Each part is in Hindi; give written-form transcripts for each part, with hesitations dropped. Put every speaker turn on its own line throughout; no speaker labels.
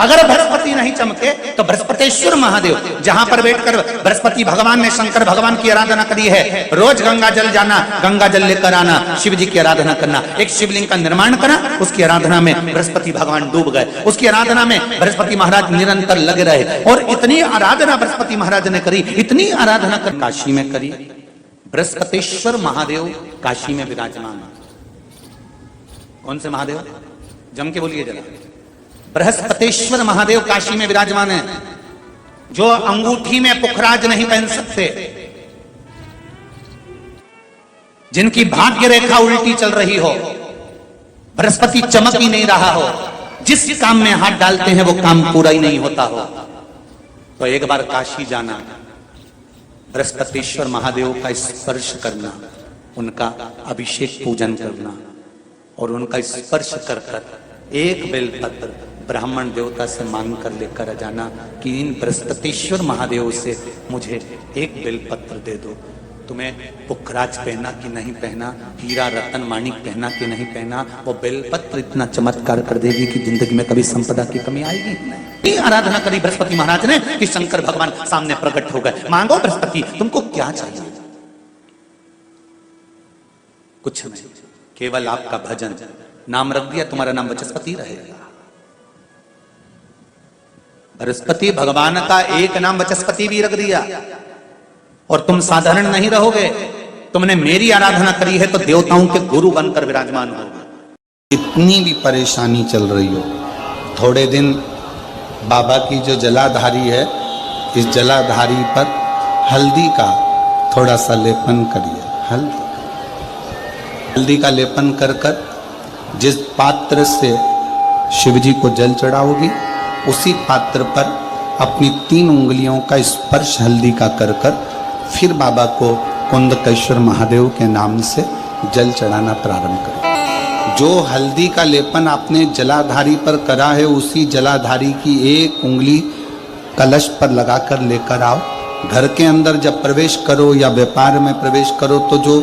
अगर बृहस्पति नहीं चमके तो बृहस्पतेश्वर महादेव, जहां पर बैठकर बृहस्पति भगवान ने शंकर भगवान की आराधना करी है, रोज गंगा जल जाना, गंगा जल लेकर आना, शिव जी की आराधना करना, एक शिवलिंग का निर्माण करा, उसकी आराधना में बृहस्पति भगवान डूब गए, उसकी आराधना में बृहस्पति महाराज निरंतर लगे रहे। और इतनी आराधना बृहस्पति महाराज ने करी, इतनी आराधना कर काशी में करी। बृहस्पतेश्वर महादेव काशी में विराजमान। कौन से महादेव? जम के बोलिए जरा। बृहस्पतेश्वर महादेव काशी में विराजमान है, जो अंगूठी में पुखराज नहीं पहन सकते, जिनकी भाग्य रेखा उल्टी चल रही हो, बृहस्पति चमक ही नहीं रहा हो, जिस काम में हाथ डालते हैं वो काम पूरा ही नहीं होता हो, तो एक बार काशी जाना, बृहस्पतेश्वर महादेव का स्पर्श करना, उनका अभिषेक पूजन करना और उनका स्पर्श कर कर एक बेलपत्र ब्राह्मण देवता से मांग कर लेकर जाना कि इन बृहस्पतेश्वर महादेव से मुझे एक बेलपत्र दे दो। तुम्हें पुखराज पहना कि नहीं पहना, हीरा रतन माणिक पहना कि नहीं पहना, वो बेलपत्र इतना चमत्कार कर देगी कि जिंदगी में कभी संपदा की कमी आएगी नहीं। आराधना करी बृहस्पति महाराज ने कि शंकर भगवान सामने प्रकट हो गए। मांगो बृहस्पति, तुमको क्या चाहिए? कुछ नहीं, केवल आपका भजन। नाम रख दिया, तुम्हारा नाम बृहस्पति रहेगा। बृहस्पति भगवान का एक नाम बृहस्पति भी रख दिया और तुम साधारण नहीं रहोगे। तुमने मेरी आराधना करी है तो देवताओं के गुरु बनकर विराजमान होगे।
इतनी भी परेशानी चल रही हो, थोड़े दिन बाबा की जो जलाधारी है, इस जलाधारी पर हल्दी का थोड़ा सा लेपन करिए। हल्दी का लेपन कर कर जिस पात्र से शिवजी को जल चढ़ाओगी, उसी पात्र पर अपनी 3 उंगलियों का स्पर्श हल्दी का कर कर फिर बाबा को कुंदकेश्वर महादेव के नाम से जल चढ़ाना प्रारंभ करें। जो हल्दी का लेपन आपने जलाधारी पर करा है, उसी जलाधारी की एक उंगली कलश पर लगाकर लेकर आओ। घर के अंदर जब प्रवेश करो या व्यापार में प्रवेश करो तो जो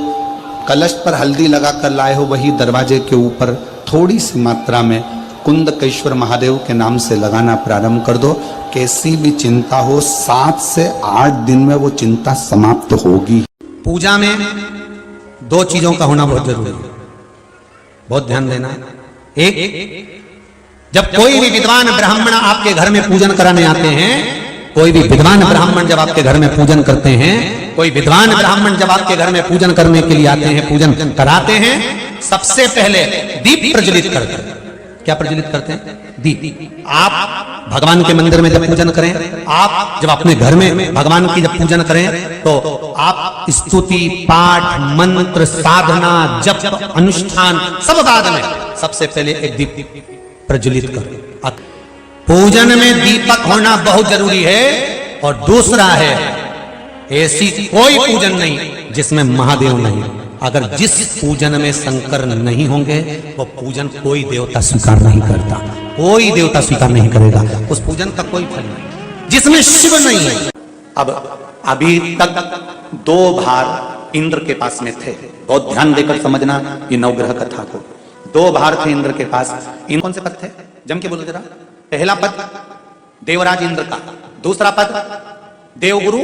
कलश पर हल्दी लगाकर लाए हो, वही दरवाजे के ऊपर थोड़ी सी मात्रा में कुंदकेश्वर महादेव के नाम से लगाना प्रारंभ कर दो। कैसी भी चिंता हो, 7 से 8 दिन में वो चिंता समाप्त होगी।
पूजा में 2 चीजों का होना बहुत जरूरी है, बहुत ध्यान देना। एक, जब कोई भी विद्वान ब्राह्मण आपके घर में पूजन कराने आते हैं, कोई भी विद्वान ब्राह्मण जब आपके घर में पूजन करते हैं, कोई विद्वान ब्राह्मण जब आपके घर में पूजन करने के लिए आते हैं, पूजन कराते हैं, सबसे पहले दीप प्रज्वलित करते हैं। क्या प्रज्वलित करते हैं? दीप। आप भगवान के मंदिर में जब पूजन करें, आप जब अपने घर में भगवान की जब पूजन करें, तो आप स्तुति, पाठ, मंत्र, साधना, जप, अनुष्ठान सब बाद में, सबसे पहले एक दीप प्रज्वलित करें। पूजन में दीपक होना बहुत जरूरी है। और दूसरा है, ऐसी कोई पूजन नहीं जिसमें महादेव नहीं। अगर जिस पूजन में शंकर नहीं होंगे, वो पूजन कोई देवता स्वीकार नहीं करता, कोई देवता स्वीकार नहीं करेगा, उस पूजन का कोई फल नहीं जिसमें शिव नहीं है। अब अभी तक 2 भार इंद्र के पास में थे, बहुत ध्यान देकर समझना ये नवग्रह कथा को। 2 भार थे इंद्र के पास। इन कौन से पद थे? जम के बोलो जरा। पहला पद देवराज इंद्र का, दूसरा पद देवगुरु,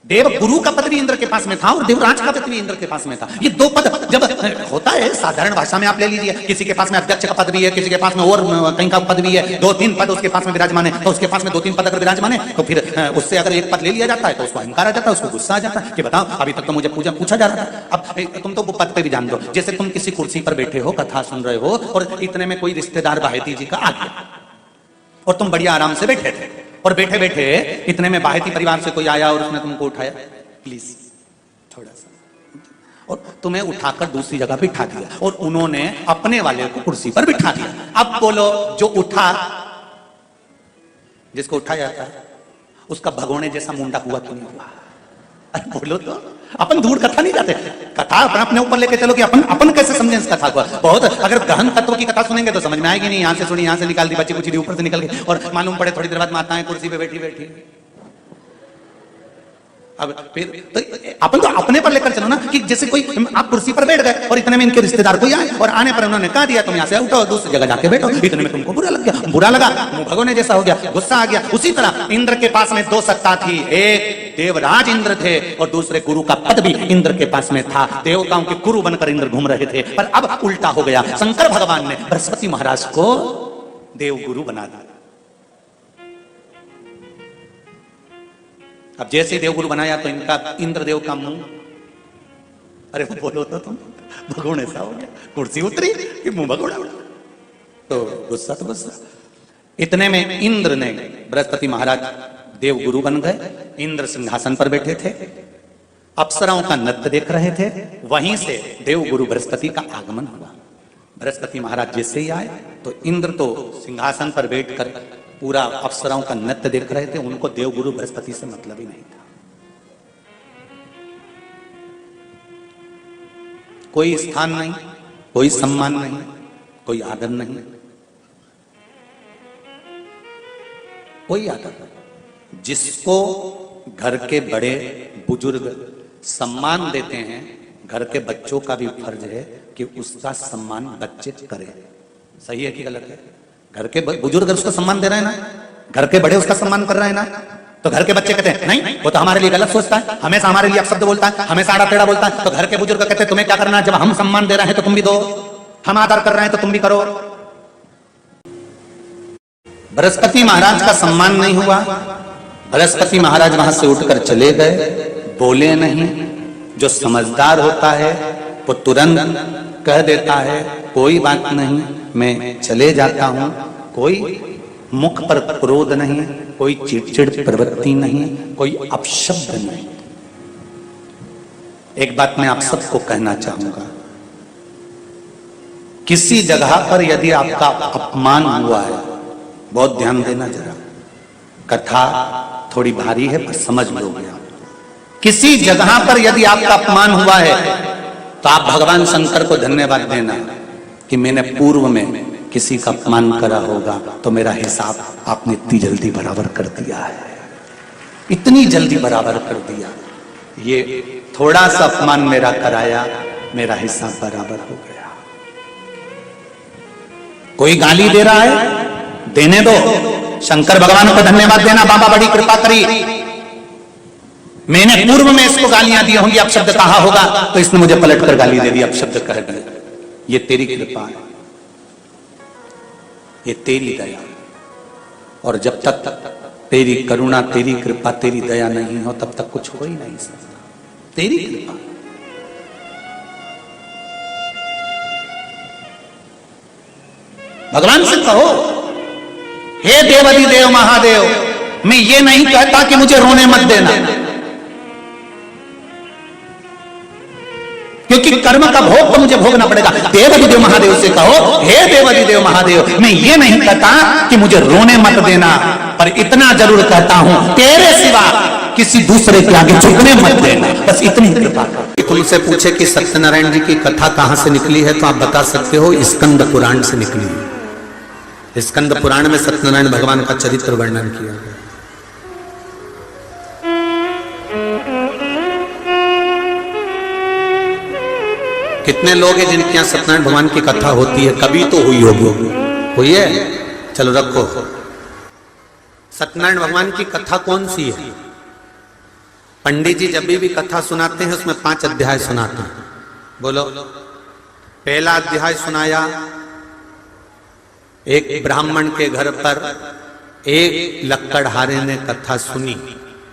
देवगुरु का पद भी इंद्र के पास में था और देवराज का पद भी इंद्र के पास में था। ये 2 पद जब होता है साधारण भाषा में, आप ले लीजिए, किसी के पास में अध्यक्ष का पद भी है, किसी के पास में और कहीं का पद भी है, 2-3 पद उसके पास में विराजमान है, तो उसके पास में 2-3 पद अगर विराजमान है तो फिर उससे अगर एक पद ले लिया जाता है तो उसको अहंकार आ जाता है, उसको गुस्सा आ जाता है कि बताओ अभी तक तो मुझे पूछा जा रहा था, अब तुम तो वो पद पे भी जान दो। जैसे तुम किसी कुर्सी पर बैठे हो, कथा सुन रहे हो और इतने में कोई रिश्तेदार बाहेती जी का आ गया और तुम बढ़िया आराम से बैठे थे, और बैठे बैठे इतने में बाहेती परिवार से कोई आया और उसने तुमको उठाया, प्लीज थोड़ा सा, और तुम्हें उठाकर दूसरी जगह बिठा दिया और उन्होंने अपने वाले को कुर्सी पर बिठा दिया। अब बोलो, जो उठा, जिसको उठाया जाता है उसका भगोने जैसा मुंडा हुआ क्यों नहीं हुआ? अरे बोलो तो, अपन दूर कथा नहीं जाते, कथा अपने ऊपर लेके चलो कि अपन कैसे समझें इस कथा को। बहुत अगर गहन तत्व की कथा सुनेंगे तो समझ में आएगी नहीं। यहाँ से सुनी, यहाँ से निकाल दी, बच्ची कुछ ऊपर से निकल गई और मालूम पड़े थोड़ी देर बाद माताएं कुर्सी पे बैठी बैठी अब फिर तो अपन तो अपने पर लेकर चलो ना, कि जैसे कोई आप कुर्सी पर बैठ गए और इतने में इनके रिश्तेदार कोई आए और आने पर उन्होंने कहा दिया तुम यहाँ से उठो दूसरी जगह जाके बैठो, इतने में तुमको बुरा लग गया, बुरा लगा, मुंह भगोने जैसा हो गया, गुस्सा आ गया। उसी तरह इंद्र के पास में दो सत्ता थी, एक देवराज इंद्र थे और दूसरे गुरु का पद भी इंद्र के पास में था। देवताओं के गुरु बनकर इंद्र घूम रहे थे, पर अब उल्टा हो गया। शंकर भगवान ने बृहस्पति महाराज को देव गुरु बना दिया। अब जैसे ही देवगुरु बनाया तो इनका इंद्रदेव का मुंह, अरे वो बोलो तो तुम भगोड़ ऐसा हो गया, कुर्सी उतरी कि मुंह भगोड़ा, तो गुस्सा तो गुस्सा। इतने में इंद्र ने, बृहस्पति महाराज देवगुरु बन गए, इंद्र सिंहासन पर बैठे थे, अप्सराओं का नृत्य देख रहे थे। वहीं से देवगुरु बृहस्पति का आगमन हुआ। बृहस्पति महाराज जैसे ही आए तो इंद्र तो सिंहासन पर बैठकर पूरा अप्सराओं का नृत्य देख रहे थे। उनको देवगुरु बृहस्पति से मतलब ही नहीं था। कोई स्थान नहीं, कोई सम्मान नहीं, कोई आदर नहीं, कोई आदर नहीं। जिसको घर के बड़े बुजुर्ग सम्मान देते हैं, घर के बच्चों का भी फर्ज है कि उसका सम्मान बच्चे करें। सही है कि गलत है? घर के बुजुर्ग उसका सम्मान दे रहे हैं ना, घर के बड़े उसका सम्मान कर रहे हैं ना, तो घर के बच्चे कहते हैं नहीं वो तो हमारे लिए गलत सोचता है, हमेशा हमारे लिए अपशब्द बोलता है, हमेशा आड़ा टेढ़ा बोलता है। तो घर के बुजुर्ग कहते हैं तुम्हें क्या करना है, जब हम सम्मान दे रहे हैं तो तुम भी दो, हम आदर कर रहे हैं तो तुम भी करो। बृहस्पति महाराज का सम्मान नहीं हुआ। बृहस्पति महाराज वहां से उठकर चले गए, बोले नहीं। जो समझदार होता है वो तुरंत कह देता है कोई बात नहीं, मैं चले जाता हूं। कोई मुख पर क्रोध नहीं, कोई चिड़चिड़ प्रवृत्ति नहीं, कोई अपशब्द नहीं। एक बात मैं आप सबको कहना चाहूंगा, किसी जगह पर यदि आपका अपमान हुआ है, बहुत ध्यान देना जरा, कथा थोड़ी भारी है पर समझ लोगे आप। किसी जगह पर यदि आपका अपमान हुआ है तो आप भगवान शंकर को धन्यवाद देना कि मैंने पूर्व में किसी का अपमान करा होगा तो मेरा हिसाब आपने इतनी जल्दी बराबर कर दिया है, इतनी जल्दी बराबर कर दिया। ये थोड़ा सा अपमान मेरा कराया, मेरा हिसाब बराबर हो गया। कोई गाली दे रहा है, देने दो, शंकर भगवान को धन्यवाद देना, बाबा बड़ी कृपा करी, मैंने पूर्व में इसको गालियां दी होंगी, अपशब्द कहा होगा तो इसने मुझे पलटकर गाली दे दी, अपशब्द कह दिया। ये तेरी कृपा है, ये तेरी दया। और जब तक तेरी करुणा, तेरी कृपा, तेरी दया नहीं हो तब तक कुछ हो ही नहीं सकता। तेरी कृपा। भगवान से कहो हे देवाधिदेव महादेव, मैं ये नहीं कहता कि मुझे रोने मत देना, क्योंकि कर्म का भोग तो मुझे भोगना पड़ेगा। देवाधिदेव महादेव से कहो हे देवाधिदेव महादेव, मैं ये नहीं कहता कि मुझे रोने मत देना, पर इतना जरूर कहता हूं तेरे सिवा किसी दूसरे के आगे झुकने मत देना, बस इतनी कृपा कर। तुमसे पूछे कि सत्यनारायण जी की कथा कहां से निकली है तो आप बता सकते हो स्कंद पुराण से निकली है। स्कंद पुराण में सत्यनारायण भगवान का चरित्र वर्णन किया गया। कितने लोग हैं जिनके यहां सत्यनारायण भगवान की कथा होती है? कभी तो हुई होगी, हुई है? चलो रखो। सत्यनारायण भगवान की कथा कौन सी है? पंडित जी जब भी कथा सुनाते हैं उसमें 5 अध्याय सुनाते हैं। बोलो। पहला अध्याय सुनाया, एक ब्राह्मण के घर पर एक लक्कड़हारे ने कथा सुनी।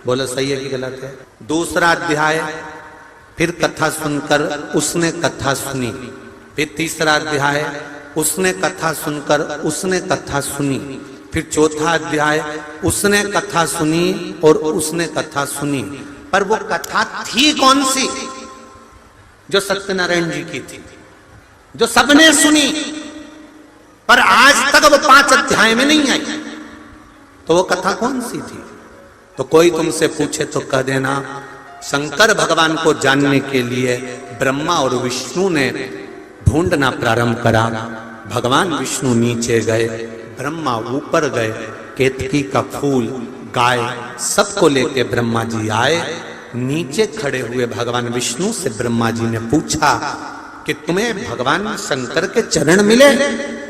बोलो सही है कि गलत है? दूसरा अध्याय, फिर कथा सुनकर उसने कथा सुनी। फिर तीसरा अध्याय, उसने कथा सुनकर उसने कथा सुनी। फिर चौथा अध्याय, उसने कथा सुनी और उसने कथा सुनी। पर वो कथा थी कौन सी? जो सत्यनारायण जी की थी, जो सबने सुनी, पर आज तक वो 5 अध्याय में नहीं आई। तो वो कथा कौन सी थी? तो कोई तुमसे पूछे तो कह देना शंकर भगवान को जानने के लिए ब्रह्मा और विष्णु ने ढूंढना प्रारंभ करा। भगवान विष्णु नीचे गए, ब्रह्मा ऊपर गए, केतकी का फूल, गाय सबको लेके ब्रह्मा जी आए। नीचे खड़े हुए भगवान विष्णु से ब्रह्मा जी ने पूछा कि तुम्हें भगवान शंकर के चरण मिले?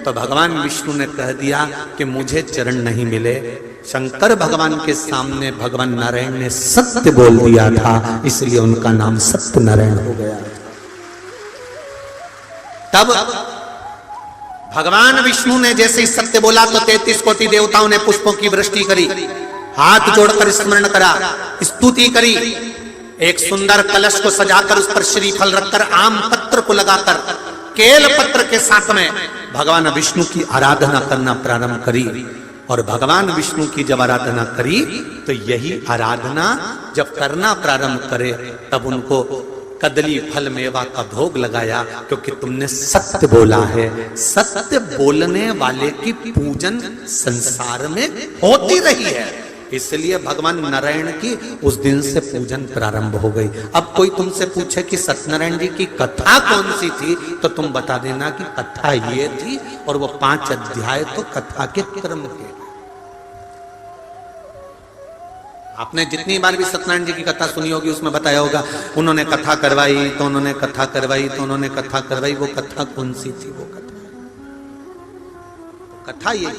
तो भगवान विष्णु ने कह दिया कि मुझे चरण नहीं मिले। शंकर भगवान के सामने भगवान नारायण ने सत्य बोल दिया था, इसलिए उनका नाम सत्य नारायण हो गया। तब भगवान विष्णु ने जैसे ही सत्य बोला तो 33 कोटि देवताओं ने पुष्पों की वृष्टि करी, हाथ जोड़कर स्मरण करा, स्तुति करी। एक सुंदर कलश को सजाकर उस पर श्रीफल रखकर आम पत्र को लगाकर केल पत्र के साथ में भगवान विष्णु की आराधना करना प्रारंभ करी। और भगवान विष्णु की जब आराधना करी तो यही आराधना जब करना प्रारंभ करे तब उनको कदली फल मेवा का भोग लगाया, क्योंकि तुमने सत्य बोला है। सत्य बोलने वाले की पूजन संसार में होती रही है, इसलिए भगवान नारायण की उस दिन से पूजन प्रारंभ हो गई। अब कोई तुमसे पूछे कि सत्यनारायण जी की कथा कौन सी थी, तो तुम बता देना कि कथा ये थी, और वो 5 अध्याय तो कथा के क्रम के। आपने जितनी बार भी सत्यनारायण जी की कथा सुनी होगी उसमें बताया होगा, उन्होंने कथा करवाई तो उन्होंने कथा करवाई तो उन्होंने कथा करवाई। वो कथा कौन सी थी? वो कथा ये।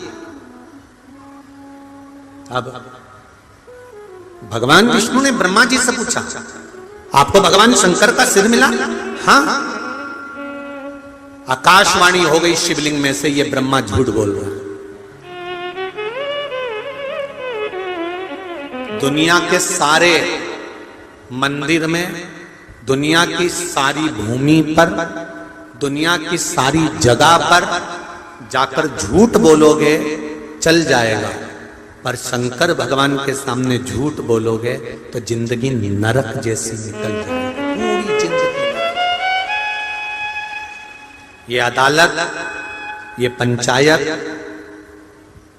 अब भगवान विष्णु ने ब्रह्मा जी से पूछा, आपको भगवान शंकर का सिर मिला? हाँ। आकाशवाणी हो गई शिवलिंग में से, ये ब्रह्मा झूठ बोल रहा है। दुनिया के सारे मंदिर में, दुनिया की सारी भूमि पर, दुनिया की सारी जगह पर जाकर झूठ बोलोगे चल जाएगा, पर शंकर भगवान के सामने झूठ बोलोगे तो जिंदगी नरक जैसी निकल जाएगी, पूरी जिंदगी। ये अदालत, ये पंचायत,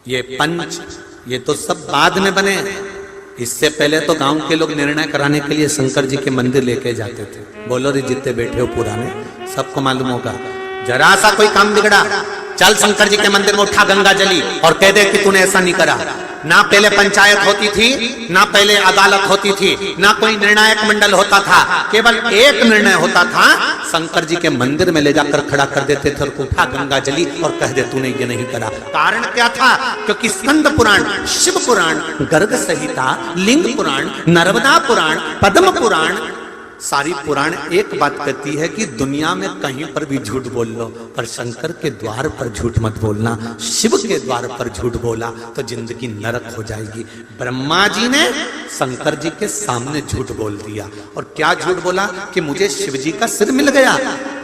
ये पंच, ये तो सब बाद में बने। इससे पहले तो गांव के लोग निर्णय कराने के लिए शंकर जी के मंदिर लेके जाते थे। बोलो रे, जितने बैठे हो पुराने, सबको मालूम होगा। जरा सा कोई काम बिगड़ा, चल शंकर जी के मंदिर में उठा गंगा जली और कह दे कि तूने ऐसा नहीं करा। ना पहले पंचायत होती थी, ना पहले अदालत होती थी, ना कोई निर्णायक मंडल होता था, केवल एक निर्णय होता था, शंकर जी के मंदिर में ले जाकर खड़ा कर देते थे और उठा गंगा जली और कह दे तूने ये नहीं करा। कारण क्या था? क्योंकि स्कंद पुराण, शिव पुराण, गर्ग संहिता, लिंग पुराण, नर्मदा पुराण, पद्म पुराण, सारी पुराण एक बात कहती है कि दुनिया में कहीं पर भी झूठ बोल लो, पर शंकर के द्वार पर झूठ मत बोलना। शिव के द्वार पर झूठ बोला तो जिंदगी नरक हो जाएगी। ब्रह्मा जी ने शंकर जी के सामने झूठ बोल दिया। और क्या झूठ बोला? कि मुझे शिव जी का सिर मिल गया।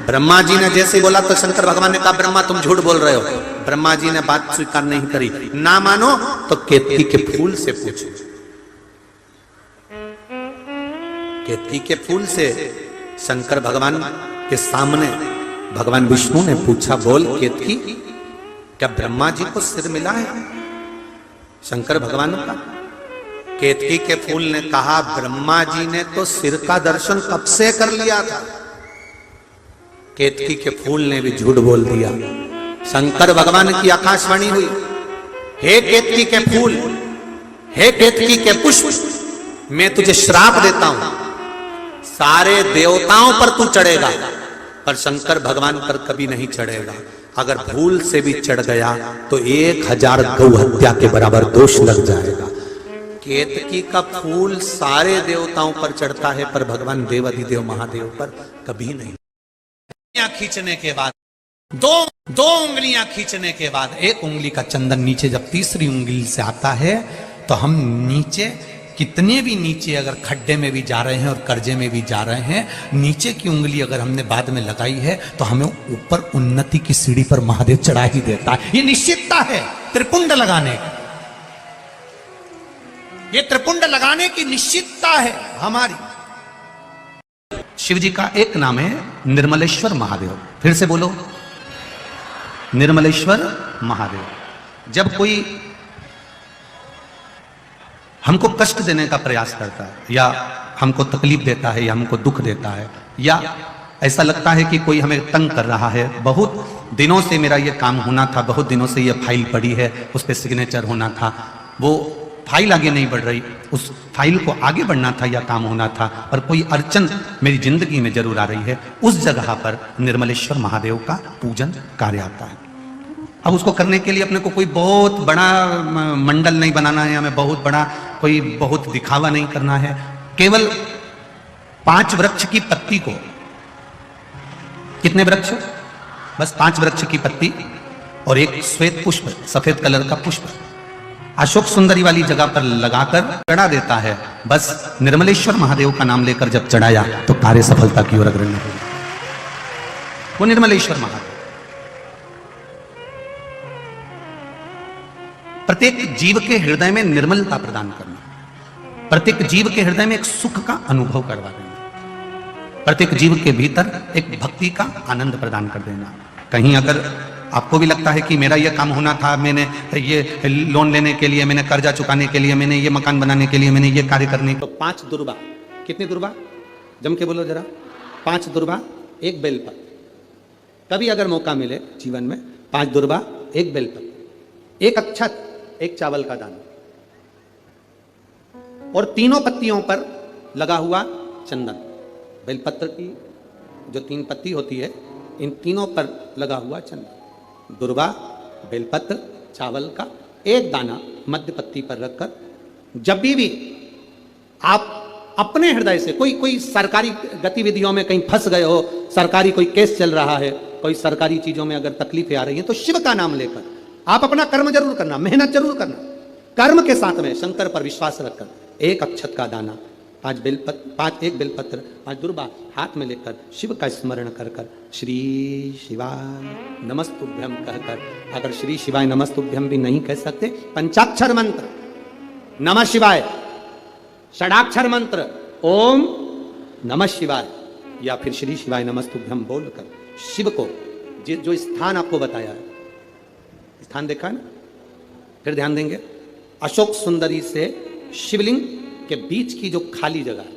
ब्रह्मा जी ने जैसे बोला तो शंकर भगवान ने कहा, ब्रह्मा तुम झूठ बोल रहे हो। ब्रह्मा जी ने बात स्वीकार नहीं करी। ना मानो तो केतकी के फूल से पूछो। केतकी के फूल से शंकर भगवान के सामने भगवान विष्णु ने पूछा, बोल केतकी, क्या ब्रह्मा जी को सिर मिला है शंकर भगवान का? केतकी के फूल ने कहा, ब्रह्मा जी ने तो सिर का दर्शन कब से कर लिया था। केतकी के फूल ने भी झूठ बोल दिया। शंकर भगवान की आकाशवाणी हुई, हे केतकी के फूल, हे केतकी के पुष्प, मैं तुझे श्राप देता हूं, सारे देवताओं पर तू चढ़ेगा पर शंकर भगवान पर कभी नहीं चढ़ेगा। अगर भूल से भी चढ़ गया तो 1000 गौ हत्या के बराबर दोष लग जाएगा। केतकी का फूल सारे देवताओं पर चढ़ता है पर भगवान देवाधिदेव महादेव पर कभी नहीं। उंगलियां खींचने के बाद दो उंगलियां खींचने के बाद एक उंगली का चंदन नीचे जब तीसरी उंगली से आता है तो हम नीचे, कितने भी नीचे अगर खड्डे में भी जा रहे हैं और कर्जे में भी जा रहे हैं, नीचे की उंगली अगर हमने बाद में लगाई है तो हमें ऊपर उन्नति की सीढ़ी पर महादेव चढ़ा ही देता है। ये निश्चितता है त्रिपुंड लगाने की, ये त्रिपुंड लगाने की निश्चितता है हमारी। शिव जी का एक नाम है निर्मलेश्वर महादेव। फिर से बोलो, निर्मलेश्वर महादेव। जब कोई हमको कष्ट देने का प्रयास करता है या हमको तकलीफ देता है या हमको दुख देता है या ऐसा लगता है कि कोई हमें तंग कर रहा है, बहुत दिनों से मेरा ये काम होना था, बहुत दिनों से ये फाइल पड़ी है, उस पर सिग्नेचर होना था, वो फाइल आगे नहीं बढ़ रही, उस फाइल को आगे बढ़ना था या काम होना था, और कोई अड़चन मेरी जिंदगी में जरूर आ रही है, उस जगह पर निर्मलेश्वर महादेव का पूजन कार्य आता है। अब उसको करने के लिए अपने को कोई बहुत बड़ा मंडल नहीं बनाना है, हमें बहुत दिखावा नहीं करना है। केवल 5 वृक्ष की पत्ती को, कितने वृक्ष? बस 5 वृक्ष की पत्ती और एक श्वेत पुष्प, सफेद कलर का पुष्प अशोक सुंदरी वाली जगह पर लगाकर चढ़ा देता है। बस निर्मलेश्वर महादेव का नाम लेकर जब चढ़ाया तो कार्य सफलता की ओर अग्रणी हो गया। वो निर्मलेश्वर महादेव प्रत्येक जीव के हृदय में निर्मलता प्रदान करना, प्रत्येक जीव के हृदय में एक सुख का अनुभव करवा देना, प्रत्येक जीव के भीतर एक भक्ति का आनंद प्रदान कर देना। कहीं अगर आपको भी लगता है कि मेरा ये काम होना था, मैंने ये लोन लेने के लिए, मैंने कर्जा चुकाने के लिए, मैंने ये मकान बनाने के लिए, मैंने ये कार्य करने, तो 5 दुर्बा, कितनी दुर्बा? जम के बोलो जरा। 5 दुर्बा, 1 बेलपत्र। कभी अगर मौका मिले जीवन में, 5 दुर्बा, 1 बेलपत्र, 1 अक्षत, 1 चावल का दाना, और तीनों पत्तियों पर लगा हुआ चंदन। बेलपत्र की जो 3 पत्ती होती है, इन तीनों पर लगा हुआ चंदन, दुर्वा, बेलपत्र, चावल का 1 दाना मध्य पत्ती पर रखकर, जब भी आप अपने हृदय से कोई सरकारी गतिविधियों में कहीं फंस गए हो, सरकारी कोई केस चल रहा है, कोई सरकारी चीजों में अगर तकलीफें आ रही हैं, तो शिव का नाम लेकर आप अपना कर्म जरूर करना, मेहनत जरूर करना, कर्म के साथ में शंकर पर विश्वास रखकर 1 अक्षत का दाना, 1 बेलपत्र, 5 दुर्बा हाथ में लेकर शिव का स्मरण कर कर श्री शिवाय नमस्तुभ्यम कहकर, अगर श्री शिवाय नमस्तुभ्यम भी नहीं कह सकते, पंचाक्षर मंत्र नमः शिवाय, षडाक्षर मंत्र ओम नमः शिवाय, या फिर श्री शिवाय नमस्तुभ्यम बोलकर शिव को जो स्थान आपको बताया है, स्थान देखा है ना, फिर ध्यान देंगे, अशोक सुंदरी से शिवलिंग के बीच की जो खाली जगह है,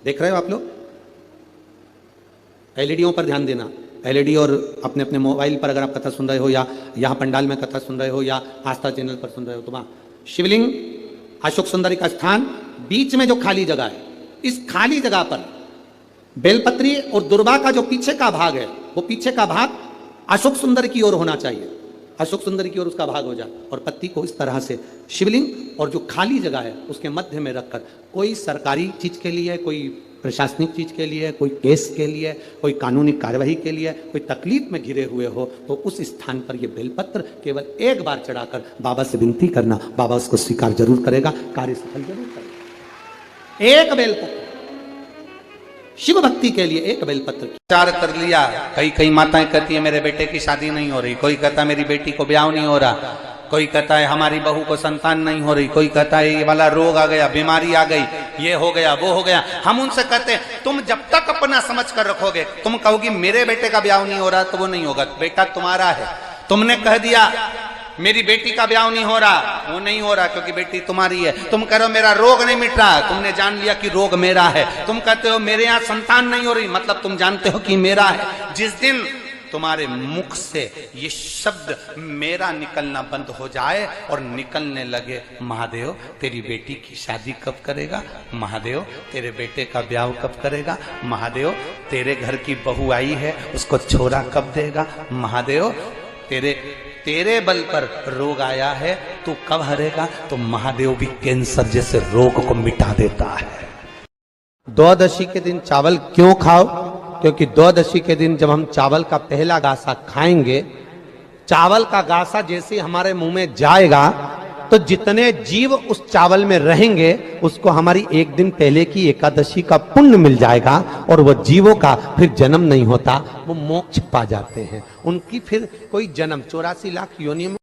देख रहे हो आप लोग? एलईडीओं पर ध्यान देना, एलईडी और अपने अपने मोबाइल पर अगर आप कथा सुन रहे हो, या यहाँ पंडाल में कथा सुन रहे हो, या आस्था चैनल पर सुन रहे हो, तो वहां शिवलिंग, अशोक सुंदरी का स्थान, बीच में जो खाली जगह है, इस खाली जगह पर बेलपत्री और दुर्वा का जो पीछे का भाग है, वो पीछे का भाग अशोक सुंदर की ओर होना चाहिए, अशोक सुंदर की ओर उसका भाग हो जाए, और पत्ती को इस तरह से शिवलिंग और जो खाली जगह है उसके मध्य में रखकर, कोई सरकारी चीज के लिए, कोई प्रशासनिक चीज के लिए, कोई केस के लिए, कोई कानूनी कार्यवाही के लिए, कोई तकलीफ में घिरे हुए हो, तो उस स्थान पर ये बेलपत्र केवल 1 बार चढ़ाकर बाबा से विनती करना, बाबा उसको स्वीकार जरूर करेगा, कार्य सफल जरूर करेगा। 1 बेलपत्र शिव भक्ति के लिए, 1 बेलपत्र विचार कर लिया। कई माताएं कहती है मेरे बेटे की शादी नहीं हो रही, कोई कहता है मेरी बेटी को ब्याह नहीं हो रहा, कोई कहता है हमारी बहू को संतान नहीं हो रही, कोई कहता है ये वाला रोग आ गया, बीमारी आ गई, ये हो गया, वो हो गया। हम उनसे कहते हैं तुम जब तक अपना समझ कर रखोगे, तुम कहोगी मेरे बेटे का ब्याह नहीं हो रहा, तो वो नहीं होगा, बेटा तुम्हारा है। तुमने कह दिया मेरी बेटी का ब्याह नहीं हो रहा, वो नहीं हो रहा क्योंकि बेटी तुम्हारी है। तुम कह रहे हो मेरा रोग नहीं मिट रहा, तुमने जान लिया कि रोग मेरा है। तुम कहते हो मेरे यहाँ संतान नहीं हो रही, मतलब तुम जानते हो कि मेरा है। जिस दिन तुम्हारे मुख से ये शब्द मेरा निकलना बंद हो जाए और निकलने लगे महादेव तेरी बेटी की शादी कब करेगा, महादेव तेरे बेटे का ब्याह कब करेगा, महादेव तेरे घर की बहू आई है उसको छोरा कब देगा, महादेव तेरे बल पर रोग आया है तू कब हरेगा, तो महादेव भी कैंसर जैसे रोग को मिटा देता है। द्वादशी के दिन चावल क्यों खाओ? क्योंकि द्वादशी के दिन जब हम चावल का पहला गासा खाएंगे, चावल का गासा जैसे हमारे मुंह में जाएगा तो जितने जीव उस चावल में रहेंगे उसको हमारी 1 दिन पहले की एकादशी का पुण्य मिल जाएगा, और वह जीवों का फिर जन्म नहीं होता, वो मोक्ष पा जाते हैं। उनकी फिर कोई जन्म 84 लाख योनि में